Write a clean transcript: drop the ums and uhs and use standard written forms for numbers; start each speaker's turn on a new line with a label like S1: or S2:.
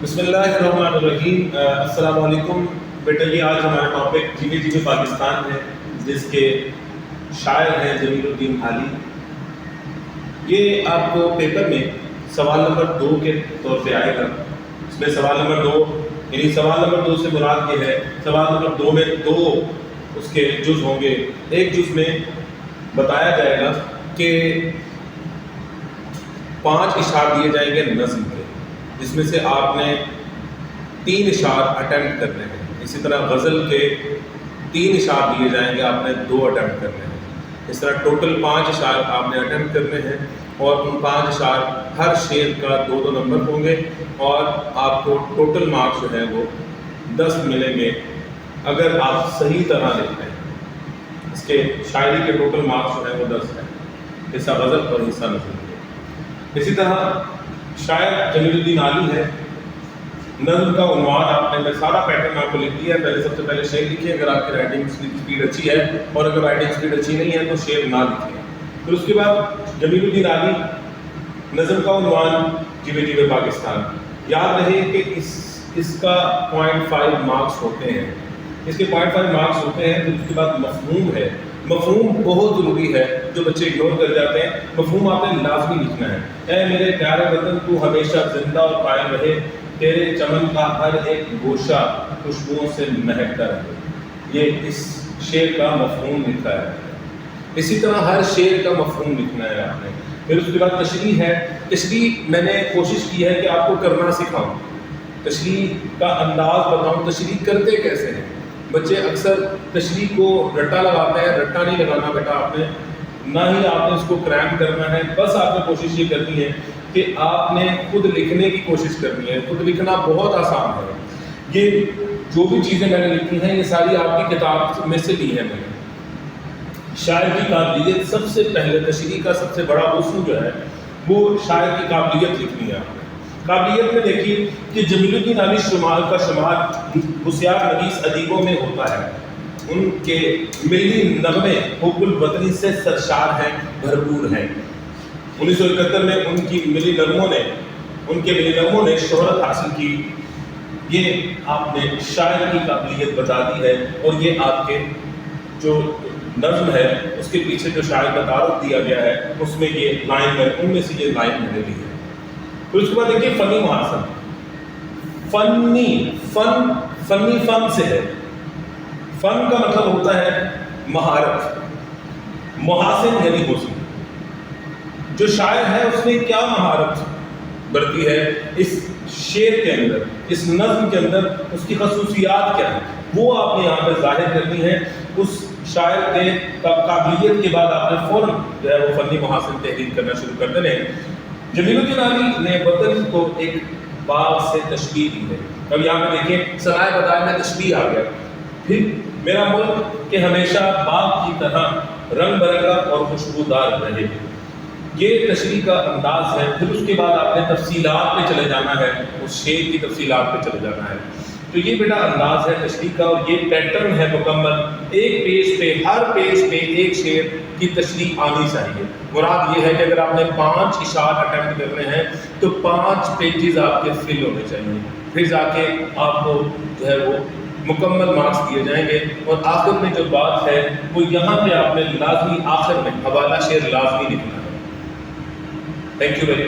S1: بسم اللہ الرحمن الرحیم۔ السلام علیکم بیٹا، یہ آج ہمارا ٹاپک جیوے جیوے پاکستان ہے، جس کے شاعر ہیں جمیل الدین حالی۔ یہ آپ کو پیپر میں سوال نمبر 2 کے طور پہ آئے گا۔ اس میں سوال نمبر 2 یعنی سوال نمبر 2 سے مراد یہ ہے، سوال نمبر 2 میں 2 اس کے جز ہوں گے۔ ایک جز میں بتایا جائے گا کہ 5 اشعار دیے جائیں گے نظم کے، جس میں سے آپ نے 3 اشعار اٹیمپٹ کرنے ہیں۔ اسی طرح غزل کے 3 اشعار دیے جائیں گے، آپ نے 2 اٹیمپٹ کرنے ہیں۔ اس طرح ٹوٹل 5 اشعار آپ نے اٹیمپٹ کرنے ہیں، اور ان 5 اشعار ہر شعر کا 2 نمبر ہوں گے، اور آپ کو ٹوٹل مارکس جو ہے وہ 10 ملیں گے اگر آپ صحیح طرح لکھتے ہیں۔ اس کے شاعری کے ٹوٹل مارکس جو ہے وہ 10 ہیں، حصہ غزل اور حصہ نظم کے۔ اسی طرح شاعر جمیل الدین حالی ہے۔ نظم کا عنوان آپ نے سارا پیٹرن آپ کو لکھ دیا ہے۔ پہلے سب سے پہلے شعر لکھیے اگر آپ کی رائٹنگ اسپیڈ اچھی ہے، اور اگر رائٹنگ اسپیڈ اچھی نہیں ہے تو شعر نہ لکھیں۔ پھر اس کے بعد جمیل الدین حالی، نظم کا عنوان جیوے جیوے پاکستان۔ یاد رہے کہ اس کا 0.5 مارکس ہوتے ہیں، اس کے 0.5 مارکس ہوتے ہیں۔ پھر اس کے بعد مفہوم ہے۔ مفہوم بہت ضروری ہے، جو بچے اگنور کر جاتے ہیں۔ مفہوم آپ نے لازمی لکھنا ہے۔ اے میرے پیارے وطن تو ہمیشہ زندہ اور قائم رہے، تیرے چمن کا ہر ایک گوشہ خوشبوؤں سے مہکتا رہے۔ یہ اس شعر کا مفہوم لکھا ہے۔ اسی طرح ہر شعر کا مفہوم لکھنا ہے آپ نے۔ پھر اس کے بعد تشریح ہے۔ تشریح میں نے کوشش کی ہے کہ آپ کو کرنا سکھاؤں، تشریح کا انداز بتاؤں، تشریح کرتے کیسے ہیں۔ بچے اکثر تشریح کو رٹا لگاتے ہیں۔ رٹا نہیں لگانا بیٹا آپ نے، نہ ہی آپ نے اس کو کریم کرنا ہے۔ بس آپ نے کوشش یہ کرنی ہے کہ آپ نے خود لکھنے کی کوشش کرنی ہے۔ خود لکھنا بہت آسان ہے۔ یہ جو بھی چیزیں میں نے لکھی ہیں، یہ ساری آپ کی کتاب میں سے لی ہے میں نے۔ شاعر کی قابلیت، سب سے پہلے تشریح کا سب سے بڑا اصول جو ہے وہ شاعر کی قابلیت لکھنی ہے آپ نے۔ قابلیت میں دیکھیے کہ جمیل الدین حالی شمال کا شمار ہوشیار نویس ادیبوں میں ہوتا ہے۔ ان کے ملی نغمے حب الوطنی سے سرشار ہیں، بھرپور ہیں۔ 1971 میں ان کے ملی نغموں نے شہرت حاصل کی۔ یہ آپ نے شاعر کی قابلیت بتا دی ہے، اور یہ آپ کے جو نظم ہے اس کے پیچھے جو شاعر کا تعارف دیا گیا ہے اس میں یہ لائن ہے، ان میں سے یہ لائن میں نے لی ہے۔ پھر اس کے بعد دیکھیے فنی محاسن۔ فن سے ہے۔ فن کا مطلب ہوتا ہے مہارت، محاسن یعنی حسن۔ جو شاعر ہے اس نے کیا مہارت برتی ہے اس شعر کے اندر، اس نظم کے اندر، اس کی خصوصیات کیا ہیں، وہ آپ نے یہاں پہ ظاہر کرنی ہے۔ اس شاعر کے قابلیت کے بعد آپ نے فوراً جو ہے وہ فنی محاسن تحریر کرنا شروع کر دینے۔ جمیل الدین حالی نے وطن کو ایک باغ سے تشبیہ دی ہے۔ اب یہاں پہ دیکھیں سرائے بدائے میں تشبیہ آ گیا۔ پھر میرا ملک کہ ہمیشہ باغ کی طرح رنگ برنگا اور خوشبودار رہے، یہ تشریح کا انداز ہے۔ پھر اس کے بعد آپ نے تفصیلات پہ چلے جانا ہے، اس شعر کی تفصیلات پہ چلے جانا ہے۔ تو یہ بیٹا انداز ہے تشریح کا، اور یہ پیٹرن ہے مکمل۔ ایک پیج پہ، ہر پیج پہ ایک شعر کی تشریح آنی چاہیے۔ مراد یہ ہے کہ اگر آپ نے 5 اشعار اٹیمپٹ کرنے ہیں تو 5 پیجز آپ کے فل ہونے چاہیے، پھر جا کے آپ کو جو ہے وہ مکمل مارکس دیے جائیں گے۔ اور آخر میں جو بات ہے وہ یہاں پہ آپ نے لازمی آخر میں حوالہ شعر لازمی لکھنا ہے۔ Thank you very much.